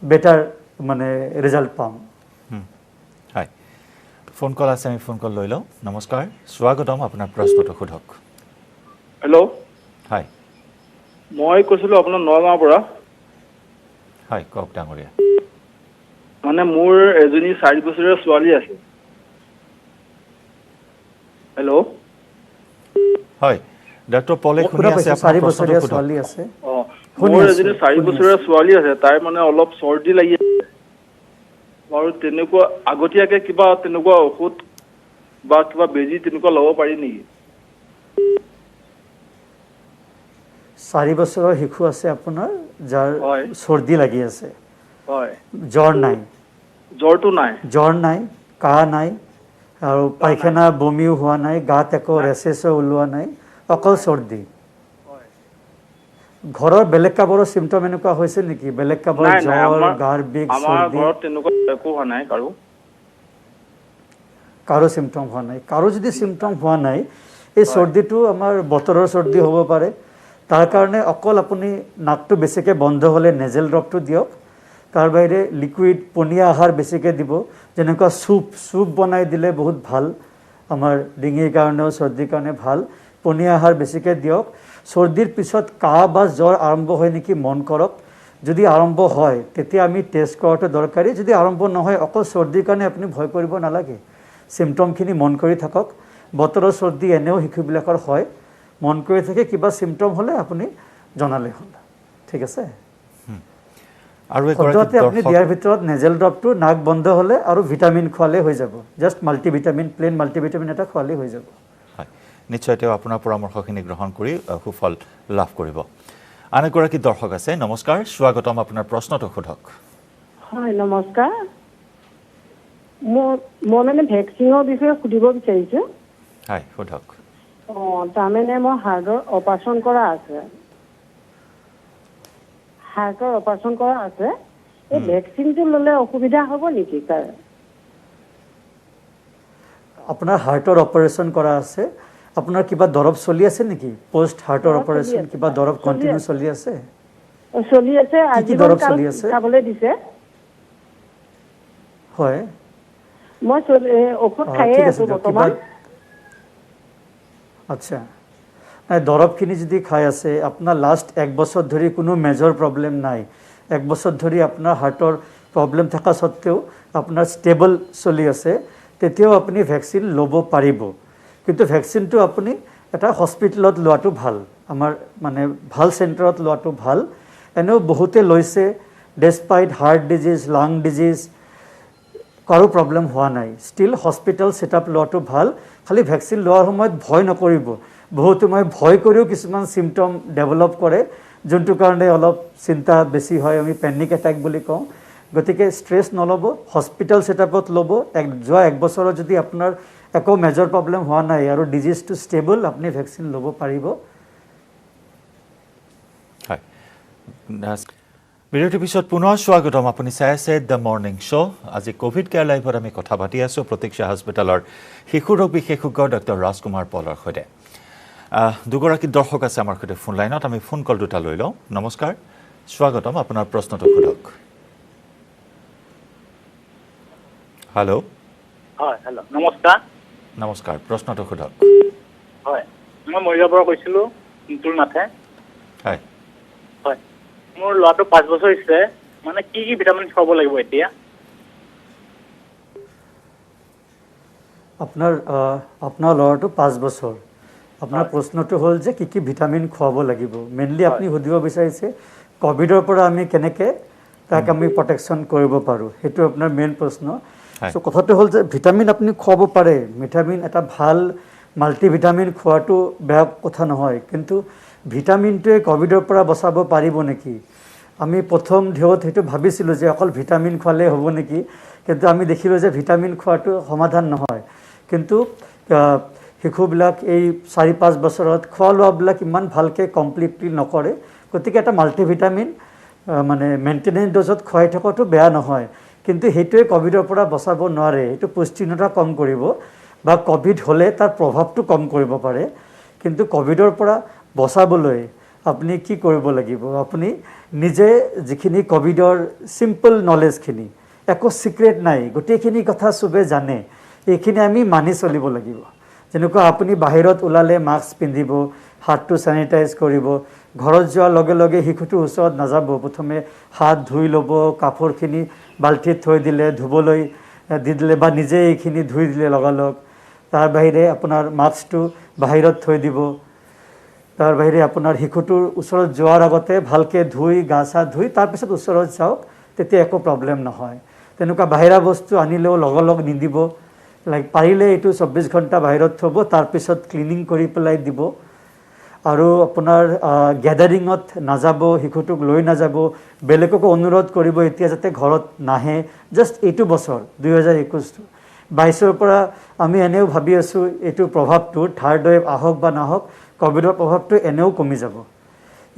বেটাৰ মানে ৰিজাল্ট পাম হয় ফোন কল আছে আমি ফোন কল লৈ লওঁ নমস্কাৰ স্বাগতম আপোনাৰ প্ৰশ্নটো সোধক হেল্ল' হয় মই কৈছিলোঁ আপোনাৰ নগাঁৱৰ পৰা হয় কওক ডাঙৰীয়া মানে মোৰ এজনী 4 বছৰীয়া ছোৱালী আছে হেল্ল' হয় ডক্টৰ পলে শুনি আছে আপোনাৰ 4 বছৰীয়া ছোৱালী আছে মোৰ এজনী 4 বছৰীয়া ছোৱালী আছে তাই মানে অলপ চৰ্দি লাগি আছে আৰু তেনেকুৱা আগতীয়াকৈ কিবা তেনেকুৱা ঔষধ বা কিবা বেজি তেনেকুৱা ল'ব পাৰি নেকি 4 বছৰৰ শিশু আছে আপোনাৰ যাৰ চৰ্দি লাগি আছে হয় জ্বৰ নাই জ্বৰ নাই কাহ নাই আৰু পায়খানা বমিও হোৱা নাই গাত একো ৰেচেছো ওলোৱা নাই অকল চৰ্দি ঘৰৰ বেলেগ কাৰোবাৰ চিমটম এনেকুৱা হৈছে নেকি বেলেগ কাৰোবাৰ জ্বৰ গাৰ বিষ চৰ্দি কাৰো চিমটম হোৱা নাই কাৰো যদি চিমটম হোৱা নাই এই চৰ্দিটো আমাৰ বতৰৰ চৰ্দি হ'ব পাৰে তাৰ কাৰণে অকল আপুনি নাকটো বেছিকৈ বন্ধ হ'লে নেজেল ড্ৰপটো দিয়ক তাৰ বাহিৰে লিকুইড পনীয়া আহাৰ বেছিকৈ দিব যেনেকুৱা চুপ বনাই দিলে বহুত ভাল আমাৰ ডিঙিৰ কাৰণেও চৰ্দিৰ কাৰণে ভাল পনীয়া আহাৰ বেছিকৈ দিয়ক চৰ্দিৰ পিছত কাহ বা জ্বৰ আৰম্ভ হয় নেকি মন কৰক যদি আৰম্ভ হয় তেতিয়া আমি টেষ্ট কৰাটো দৰকাৰী যদি আৰম্ভ নহয় অকল চৰ্দিৰ কাৰণে আপুনি ভয় কৰিব নালাগে চিমটমখিনি মন কৰি থাকক বতৰৰ চৰ্দি এনেও শিশুবিলাকৰ হয় মন কৰি থাকে কিবা চিমটম হ'লে আপুনি জনালে হ'ল ঠিক আছে আৰু সদ্যহতে আপুনি দিয়াৰ ভিতৰত নেজেল ড্ৰপটো নাক বন্ধ হ'লে আৰু ভিটামিন খোৱালে হৈ যাব জাষ্ট মাল্টিভিটামিন প্লেন মাল্টিভিটামিন এটা খোৱালে হৈ যাব হয় নিশ্চয় তেওঁ আপোনাৰ পৰামৰ্শখিনি গ্ৰহণ কৰি সুফল লাভ কৰিব আন এগৰাকী দৰ্শক আছে নমস্কাৰ স্বাগতম আপোনাৰ প্ৰশ্নটো সোধক হয় নমস্কাৰ মই মানে ভেকচিনৰ বিষয়ে সুধিব বিচাৰিছোঁ হয় সোধক তাৰমানে মই হাৰ্টৰ অপাৰেশ্যন কৰা আছে এই ভেকচিনটো ল'লে অসুবিধা হ'ব নেকি ছাৰ আপোনাৰ হাৰ্টৰ অপাৰেশ্যন কৰা আছে, আপোনাৰ কিবা দৰৱ চলি আছে নেকি? পোষ্ট হাৰ্টৰ অপাৰেশ্যন কিবা দৰৱ কণ্টিনিউ চলি আছে? চলি আছে, কি দৰৱ চলি আছে? খাবলৈ দিছে। হয়, মই ঔষধ খায়ে ঠিক আছে আছো দিয়ক। বৰ্তমান। আচ্ছা, দৰৱখিনি যদি খাই আছে, আপোনাৰ লাষ্ট 1 বছৰ ধৰি কোনো মেজৰ প্ৰব্লেম নাই, 1 বছৰ ধৰি আপোনাৰ হাৰ্টৰ প্ৰব্লেম থকা স্বত্তেও আপোনাৰ ষ্টেবল চলি আছে, তেতিয়াও আপুনি ভেকচিন ল'ব পাৰিব। কিন্তু ভেকচিনটো আপুনি এটা হস্পিটেলত লোৱাটো ভাল, আমাৰ মানে ভাল চেণ্টাৰত লোৱাটো ভাল। এনেও বহুতে লৈছে, ডেছপাইট হাৰ্ট ডিজিজ, লাং ডিজিজ, কাৰো প্ৰব্লেম হোৱা নাই। ষ্টিল হস্পিটেল ছেটআপ লোৱাটো ভাল। খালি ভেকচিন লোৱাৰ সময়ত ভয় নকৰিব। বহুতো মই ভয় কৰিও কিছুমান চিমটম ডেভেলপ কৰে, যোনটো কাৰণে অলপ চিন্তা বেছি হয়, আমি পেনিক এটেক বুলি কওঁ। গতিকে ষ্ট্ৰেছ নল'ব, হস্পিটেল ছেটআপত ল'ব। যোৱা 1 বছৰত যদি আপোনাৰ একো মেজৰ প্ৰব্লেম হোৱা নাই আৰু ডিজিজটো ষ্টেবল, আপুনি ভেকচিন ল'ব পাৰিব। হয়, বিৰতিৰ পিছত পুনৰ স্বাগতম। আপুনি চাই আছে দ্য মৰ্ণিং শ্ব'। আজি কোভিড কেয়াৰ লাইভত আমি কথা পাতি আছোঁ প্ৰতীক্ষা হস্পিটেলৰ শিশু ৰোগ বিশেষজ্ঞ ডক্টৰ ৰাজকুমাৰ পলৰ সৈতে। দুগৰাকী দৰ্শক আছে আমাৰ সৈতে ফোন লাইনত, আমি ফোন কল দুটা লৈ লওঁ। নমস্কাৰ, স্বাগতম, আপোনাৰ প্ৰশ্নটো সোধক। হেল্ল'। হয়, হেল্ল', নমস্কাৰ। নমস্কাৰ, প্ৰশ্নটো সোধক। হয়, মই মৰিগাঁৱৰ পৰা কৈছিলোঁ, তুল নাথে। হয়, হয়, মোৰ ল'ৰাটো 5 বছৰ হৈছে, মানে কি কি ভিটামিন খুৱাব লাগিব এতিয়া? আপোনাৰ ল'ৰাটো 5 বছৰ। আপোনাৰ প্ৰশ্নটো হ'ল যে কি কি ভিটামিন খুৱাব লাগিব। মেইনলি আপুনি সুধিব বিচাৰিছে ক'ভিডৰ পৰা আমি কেনেকৈ তাক আমি প্ৰটেকশ্যন কৰিব পাৰোঁ, সেইটো আপোনাৰ মেইন প্ৰশ্ন। চ' কথাটো হ'ল যে ভিটামিন আপুনি খুৱাব পাৰে। ভিটামিন এটা ভাল মাল্টিভিটামিন খোৱাটো বেয়া কথা নহয়, কিন্তু ভিটামিনটোৱে ক'ভিডৰ পৰা বচাব পাৰিব নেকি? আমি প্ৰথম ঢেউত সেইটো ভাবিছিলোঁ যে অকল ভিটামিন খোৱালেই হ'ব নেকি, কিন্তু আমি দেখিলোঁ যে ভিটামিন খোৱাটো সমাধান নহয়। কিন্তু শিশুবিলাক এই 4-5 বছৰত খোৱা লোৱাবিলাক ইমান ভালকৈ কমপ্লিটলি নকৰে। গতিকে এটা মাল্টিভিটামিন মানে মেইনটেনেঞ্চ ড'জত খুৱাই থকাটো বেয়া নহয়, কিন্তু সেইটোৱে ক'ভিডৰ পৰা বচাব নোৱাৰে। সেইটো পুষ্টিহীনতা কম কৰিব বা ক'ভিড হ'লে তাৰ প্ৰভাৱটো কম কৰিব পাৰে। কিন্তু ক'ভিডৰ পৰা বচাবলৈ আপুনি কি কৰিব লাগিব? আপুনি নিজে যিখিনি ক'ভিডৰ চিম্পল নলেজখিনি, একো ছিক্ৰেট নাই, গোটেইখিনি কথা চবে জানে, এইখিনি আমি মানি চলিব লাগিব। যেনেকুৱা আপুনি বাহিৰত ওলালে মাস্ক পিন্ধিব, হাতটো চেনিটাইজ কৰিব, ঘৰত যোৱাৰ লগে লগে শিশুটোৰ ওচৰত নাযাব, প্ৰথমে হাত ধুই ল'ব, কাপোৰখিনি বাল্টিত থৈ দিলে, ধুবলৈ দি দিলে বা নিজে এইখিনি ধুই দিলে লগালগ। তাৰ বাহিৰে আপোনাৰ মাস্কটো বাহিৰত থৈ দিব। তাৰ বাহিৰে আপোনাৰ শিশুটোৰ ওচৰত যোৱাৰ আগতে ভালকৈ ধুই গা চা ধুই তাৰপিছত ওচৰত যাওক, তেতিয়া একো প্ৰব্লেম নহয়। তেনেকুৱা বাহিৰা বস্তু আনিলেও লগালগ নিদিব, পাৰিলে এইটো 24 ঘণ্টা বাহিৰত থ'ব, তাৰপিছত ক্লিনিং কৰি পেলাই দিব। আৰু আপোনাৰ গেডাৰিঙত নাযাব, শিশুটোক লৈ নাযাব, বেলেগকো অনুৰোধ কৰিব এতিয়া যাতে ঘৰত নাহে। জাষ্ট এইটো বছৰ 2021, 22ৰ পৰা আমি এনেও ভাবি আছোঁ এইটো প্ৰভাৱটো থাৰ্ড ৱেভ আহক বা নাহক, ক'ভিডৰ প্ৰভাৱটো এনেও কমি যাব।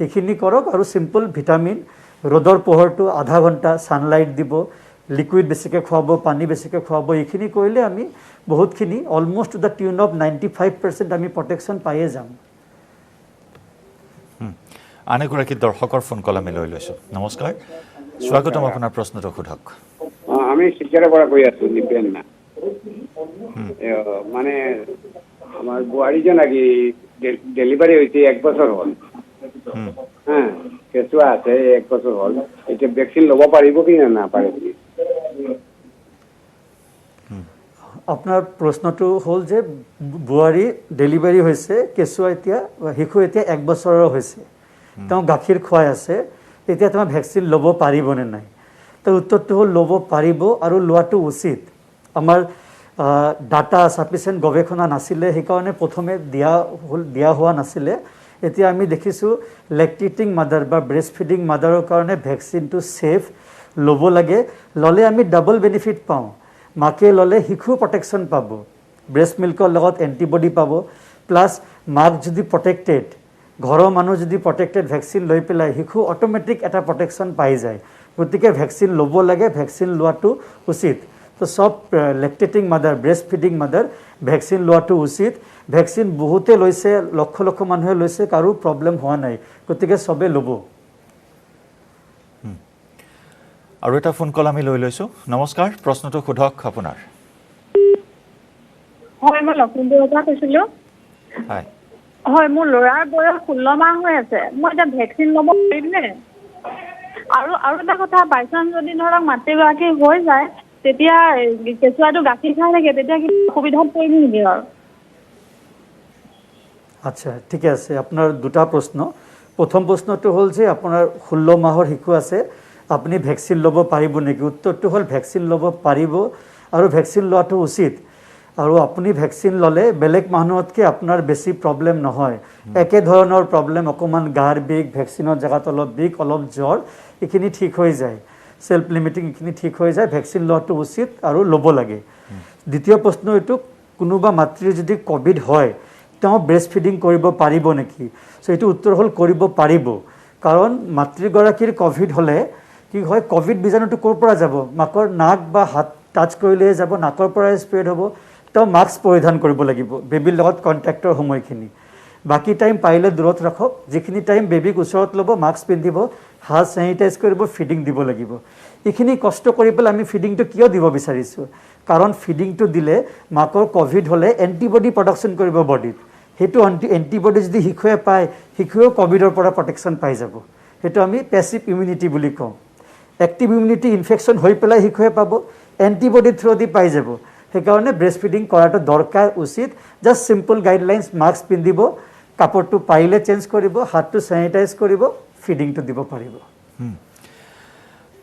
এইখিনি কৰক আৰু চিম্পল ভিটামিন, ৰ'দৰ পোহৰটো আধা ঘণ্টা ছানলাইট দিব, লিকুইড বেছিকৈ খুৱাব, পানী বেছিকৈ খুৱাব। এইখিনি কৰিলে আমি বহুতখিনি almost to the tune of 95% আমি প্ৰটেকশ্যন পায়ে যাম। আন এগৰাকী দৰ্শকৰ ফোন কল আমি লৈ লৈছোঁ। নমস্কাৰ, স্বাগতম, আপোনাৰ প্ৰশ্নটো সোধক। আমি শিকাৰৰ পৰা কৈ আছোঁ, নিপেন না মানে আমাৰ বোৱাৰীজন নাকি ডেলিভাৰি হয়েছে 1 বছৰ হল, হ্যাঁ কেঁচুৱা আছে 1 বছৰ হল, এটা ভ্যাকসিন লব পাৰিব কি না পাৰে? আপোনাৰ প্ৰশ্নটো হ'ল যে বোৱাৰী ডেলিভাৰী হৈছে, কেঁচুৱা এতিয়া শিশু এতিয়া 1 বছৰৰ হৈছে, তেওঁ গাখীৰ খুৱাই আছে, তেতিয়া তোমাৰ ভেকচিন ল'ব পাৰিবনে নাই? তো উত্তৰটো হ'ল ল'ব পাৰিব আৰু লোৱাটো উচিত। আমাৰ ডাটা ছাফিচিয়েণ্ট গৱেষণা নাছিলে, সেইকাৰণে প্ৰথমে দিয়া হোৱা নাছিলে। এতিয়া আমি দেখিছোঁ লেক্টেটিং মাদাৰ বা ব্ৰেষ্ট ফিডিং মাদাৰৰ কাৰণে ভেকচিনটো ছেফ, ল'ব লাগে। ল'লে আমি ডাবল বেনিফিট পাওঁ। মাকে ল'লে শিশু প্ৰটেকশ্যন পাব, ব্ৰেষ্ট মিল্কৰ লগত এণ্টিবডি পাব, প্লাছ মাক যদি প্ৰটেক্টেড, ঘৰৰ মানুহ যদি প্ৰটেক্টেড ভেকচিন লৈ পেলাই, শিশু অট'মেটিক এটা প্ৰটেকশ্যন পাই যায়। গতিকে ভেকচিন ল'ব লাগে, ভেকচিন লোৱাটো উচিত। তো সব lactating mother breast feeding mother vaccine লোৱাটো উচিত ভেকচিন বহুতে লৈছে লক্ষ লক্ষ মানুহে লৈছে কাৰো প্ৰব্লেম হোৱা নাই গতিকে সবে ল'ব আৰু এটা ফোন কল আমি লৈ লৈছো নমস্কাৰ প্ৰশ্নটো সোধক আপোনাৰ হয় মই লখিমপুৰৰ পৰা কৈছিলোঁ হয় হয় মোৰ ল'ৰাৰ বয়স 16 মাহ হৈ আছে মই এতিয়া ভেকচিন ল'ব পাৰিমনে আৰু এটা কথা বাইচান্স যদি ধৰক মাতৃগৰাকী হৈ যায় তেতিয়া কেঁচুৱাটো গাখীৰ খাই থাকে তেতিয়া কি অসুবিধাত পৰিম নেকি আৰু আচ্ছা ঠিকে আছে আপোনাৰ দুটা প্ৰশ্ন প্ৰথম প্ৰশ্নটো হ'ল যে আপোনাৰ 16 মাহৰ শিশু আছে আপুনি ভেকচিন ল'ব পাৰিব নেকি উত্তৰটো হ'ল ভেকচিন ল'ব পাৰিব আৰু ভেকচিন লোৱাটো উচিত আৰু আপুনি ভেকচিন ল'লে বেলেগ মানুহতকৈ আপোনাৰ বেছি প্ৰব্লেম নহয় একে ধৰণৰ প্ৰব্লেম অকমান গাৰ বিষ ভেকচিনৰ জেগাত অলপ বিষ অলপ জ্বৰ এইখিনি ঠিক হৈ যায় সেলফ লিমিটিং এইখিনি ঠিক হৈ যায় ভেকচিন লোৱাটো উচিত আৰু ল'ব লাগে দ্বিতীয় প্ৰশ্ন এইটো কোনোবা মাতৃৰ যদি কোভিড হয় তেওঁ ব্ৰেষ্ট ফিডিং কৰিব পাৰিব নেকি সো এইটো উত্তৰ হ'ল কৰিব পাৰিব কাৰণ মাতৃগৰাকীৰ কোভিড হ'লে কি হয় কোভিড বীজাণুটো ক'ৰ পৰা যাব মাকৰ নাক বা হাত টাচ কৰিলে যাব নাকৰ পৰা স্প্ৰেড হ'ব তেওঁ মাস্ক পৰিধান কৰিব লাগিব বেবিৰ লগত কণ্টেক্টৰ সময়খিনি বাকি টাইম পাৰিলে দূৰত ৰাখক যিখিনি টাইম বেবিক ওচৰত ল'ব মাস্ক পিন্ধিব হাত স্যানিটাইজ কৰিব ফিডিং দিব লাগিব এইখিনি কষ্ট কৰি পেলাই আমি ফিডিংটো কিয় দিব বিচাৰিছোঁ কাৰণ ফিডিংটো দিলে মাকৰ কোভিড হ'লে এণ্টিবডি প্ৰডাকশ্যন কৰিব বডিত সেইটো এণ্টিবডি যদি শিশুৱে পায় শিশুৱেও কোভিডৰ পৰা প্ৰটেকশ্যন পাই যাব সেইটো আমি পেছিভ ইমিউনিটি বুলি কওঁ এক্টিভ ইমিউনিটি ইনফেকশ্যন হৈ পেলাই শিশুৱে পাব এণ্টিবডি থ্ৰু দি পাই যাব সেইকাৰণে ব্ৰেষ্ট ফিডিং কৰাটো দৰকাৰ উচিত জাষ্ট সিম্পল গাইডলাইন্স মাস্ক পিন্ধিব কাপড়টো পাৰিলে চেঞ্জ কৰিব হাতটো স্যানিটাইজ কৰিব ফিডিংটো দিব পাৰিব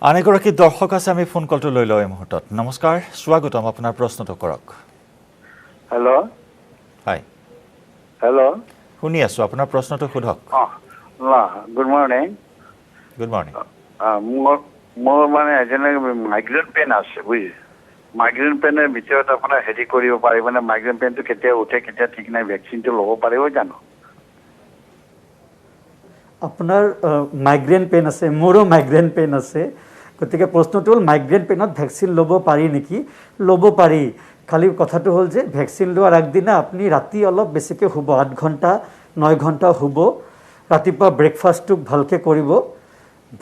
আন এগৰাকী দৰ্শক আছে আমি ফোন কলটো লৈ লওঁ এই মুহূৰ্তত নমস্কাৰ স্বাগতম আপোনাৰ প্ৰশ্নটো কৰক হেল্ল' হয় হেল্ল' শুনি আছো আপোনাৰ প্ৰশ্নটো সোধক গুড মৰ্ণিং গুড মৰ্ণিং মোৰ মানে মাইগ্ৰেন পেইন আছে বুজিছে মাইগ্ৰেন পেইনৰ ভিতৰত আপোনাৰ হেৰি কৰিব পাৰিব মানে মাইগ্ৰেন পেইনটো কেতিয়া উঠে কেতিয়া ঠিক নাই ভেকচিনটো ল'ব পাৰিব জানো আপোনাৰ মাইগ্ৰেন পেইন আছে মোৰো মাইগ্ৰেন পেইন আছে গতিকে প্ৰশ্নটো হ'ল মাইগ্ৰেন পেইনত ভেকচিন ল'ব পাৰি নেকি ল'ব পাৰি খালি কথাটো হ'ল যে ভেকচিন লোৱাৰ আগদিনা আপুনি ৰাতি অলপ বেছিকৈ শুব 8 ঘণ্টা 9 ঘণ্টা শুব ৰাতিপুৱা ব্ৰেকফাষ্টটো ভালকৈ কৰিব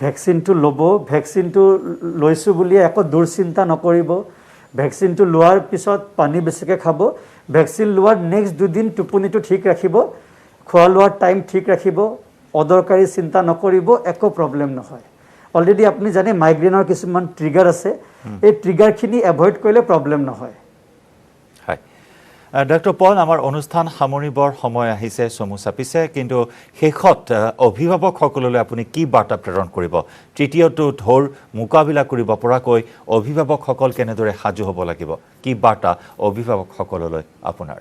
ভেকচিনটো ল'ব ভেকচিনটো লৈছোঁ বুলি একো দুৰচিন্তা নকৰিব ভেকচিনটো লোৱাৰ পিছত পানী বেছিকৈ খাব ভেকচিন লোৱাৰ নেক্সট 2 দিন টোপনিটো ঠিক ৰাখিব খোৱা লোৱাৰ টাইম ঠিক ৰাখিব অদৰকাৰী চিন্তা নকৰিব একো প্ৰব্লেম নহয় অলৰেডি আপুনি জানে মাইগ্ৰেনৰ কিছুমান ট্ৰিগাৰ আছে এই ট্ৰিগাৰখিনি এভয়েড কৰিলে প্ৰব্লেম নহয় হয় ডক্টৰ পল আমাৰ অনুষ্ঠান সামৰিবৰ সময় আহিছে চমু চাপিছে কিন্তু শেষত অভিভাৱকসকললৈ আপুনি কি বাৰ্তা প্ৰেৰণ কৰিব তৃতীয়টো ঢৌৰ মোকাবিলা কৰিব পৰাকৈ অভিভাৱকসকল কেনেদৰে সাজু হ'ব লাগিব কি বাৰ্তা অভিভাৱকসকললৈ আপোনাৰ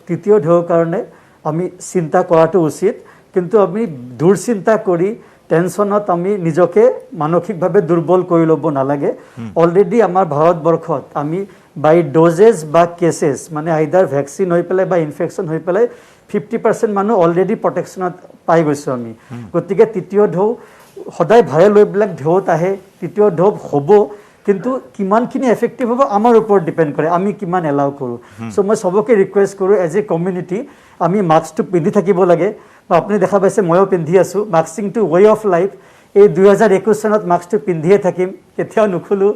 তৃতীয় ঢৌৰ কাৰণে আমি চিন্তা কৰাটো উচিত কিন্তু আমি দুৰচিন্তা কৰি টেনশ্যনত আমি নিজকে মানসিকভাৱে দুৰ্বল কৰি ল'ব নালাগে অলৰেডি আমাৰ ভাৰতবৰ্ষত আমি বাই ড'জেছ বা কেছেছ মানে আইদাৰ ভেকচিন হৈ পেলাই বা ইনফেকশ্যন হৈ পেলাই 50% মানুহ অলৰেডি প্ৰটেকশ্যনত পাই গৈছোঁ আমি গতিকে তৃতীয় ঢৌ সদায় ভাইৰেল ৱেভবিলাক ঢৌত আহে তৃতীয় ঢৌ হ'ব কিন্তু কিমানখিনি এফেক্টিভ হ'ব আমাৰ ওপৰত ডিপেণ্ড কৰে আমি কিমান এলাউ কৰোঁ চ' মই চবকে ৰিকুৱেষ্ট কৰোঁ এজ এ কমিউনিটি আমি মাস্কটো পিন্ধি থাকিব লাগে বা আপুনি দেখা পাইছে ময়ো পিন্ধি আছোঁ মাস্কিংটো ৱে অফ লাইফ এই 2021 চনত মাস্কটো পিন্ধিয়ে থাকিম কেতিয়াও নুখুলোঁ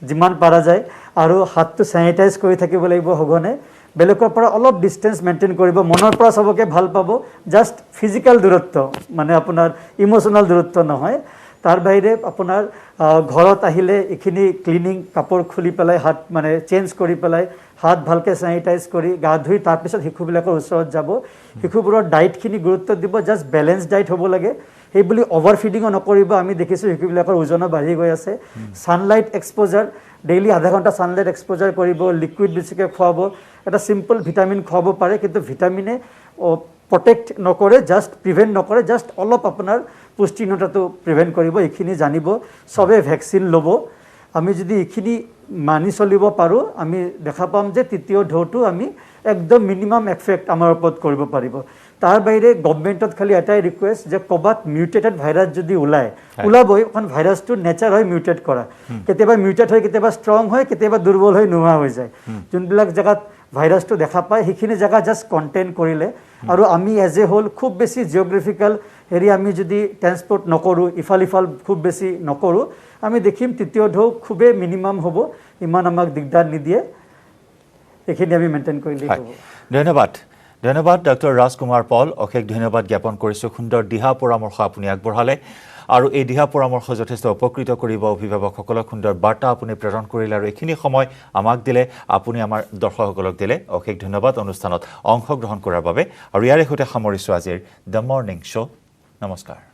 যিমান পাৰা যায় আৰু হাতটো স্যানিটাইজ কৰি থাকিব লাগিব সঘনে বেলেগৰ পৰা অলপ ডিষ্টেঞ্চ মেইনটেইন কৰিব মনৰ পৰা চবকে ভাল পাব জাষ্ট ফিজিকেল দূৰত্ব মানে আপোনাৰ ইম'চনেল দূৰত্ব নহয় তাৰ বাহিৰে আপোনাৰ ঘৰত আহিলে এইখিনি ক্লিনিং কাপোৰ খুলি পেলাই হাত মানে চেঞ্জ কৰি পেলাই হাত ভালকৈ স্যানিটাইজ কৰি গা ধুই তাৰপিছত শিশুবিলাকৰ ওচৰত যাব শিশুবোৰৰ ডায়েটখিনি গুৰুত্ব দিব জাষ্ট বেলেঞ্চ ডায়েট হ'ব লাগে সেই বুলি অভাৰ ফিডিঙো নকৰিব আমি দেখিছোঁ শিশুবিলাকৰ ওজনো বাঢ়ি গৈ আছে ছানলাইট এক্সপ'জাৰ ডেইলি আধা ঘণ্টা ছানলাইট এক্সপ'জাৰ কৰিব লিকুইড বেছিকৈ খুৱাব এটা চিম্পল ভিটামিন খুৱাব পাৰে কিন্তু ভিটামিনে প্ৰটেক্ট নকৰে জাষ্ট প্ৰিভেণ্ট নকৰে জাষ্ট অলপ আপোনাৰ পুষ্টিহীনতাটো প্ৰিভেণ্ট কৰিব এইখিনি জানিব চবে ভেকচিন ল'ব আমি যদি এইখিনি মানি চলিব পাৰোঁ আমি দেখা পাম যে তৃতীয় ঢৌটো আমি একদম মিনিমাম এফেক্ট আমাৰ ওপৰত কৰিব পাৰিব তাৰ বাহিৰে গভৰ্ণমেণ্টত খালি এটাই ৰিকুৱেষ্ট যে ক'ৰবাত মিউটেটেড ভাইৰাছ যদি ওলাবই কাৰণ ভাইৰাছটো নেচাৰ হয় মিউটেট কৰা কেতিয়াবা মিউটেট হয় কেতিয়াবা ষ্ট্ৰং হয় কেতিয়াবা দুৰ্বল হৈ নোহোৱা হৈ যায় যোনবিলাক জেগাত ভাইৰাছটো দেখা পায় সেইখিনি জেগা জাষ্ট কণ্টেইন কৰিলে আৰু আমি এজ এ হোল খুব বেছি জিঅ'গ্ৰাফিকেল হেৰি আমি যদি ট্ৰেন্সপৰ্ট নকৰোঁ ইফাল খুব বেছি নকৰোঁ আমি দেখিম তৃতীয় ঢৌ খুবেই মিনিমাম হ'ব ইমান আমাক দিগদাৰ নিদিয়ে এইখিনি আমি মেইনটেইন কৰিলে হ'ব ধন্যবাদ ডক্টৰ ৰাজকুমাৰ পল অশেষ ধন্যবাদ জ্ঞাপন কৰিছোঁ সুন্দৰ দিহা পৰামৰ্শ আপুনি আগবঢ়ালে আৰু এই দিহা পৰামৰ্শ যথেষ্ট উপকৃত কৰিব অভিভাৱকসকলক সুন্দৰ বাৰ্তা আপুনি প্ৰেৰণ কৰিলে আৰু এইখিনি সময় আমাক দিলে আপুনি আমাৰ দৰ্শকসকলক দিলে অশেষ ধন্যবাদ অনুষ্ঠানত অংশগ্ৰহণ কৰাৰ বাবে আৰু ইয়াৰে সৈতে সামৰিছোঁ আজিৰ দ্য মৰ্ণিং শ্ব' নমস্কাৰ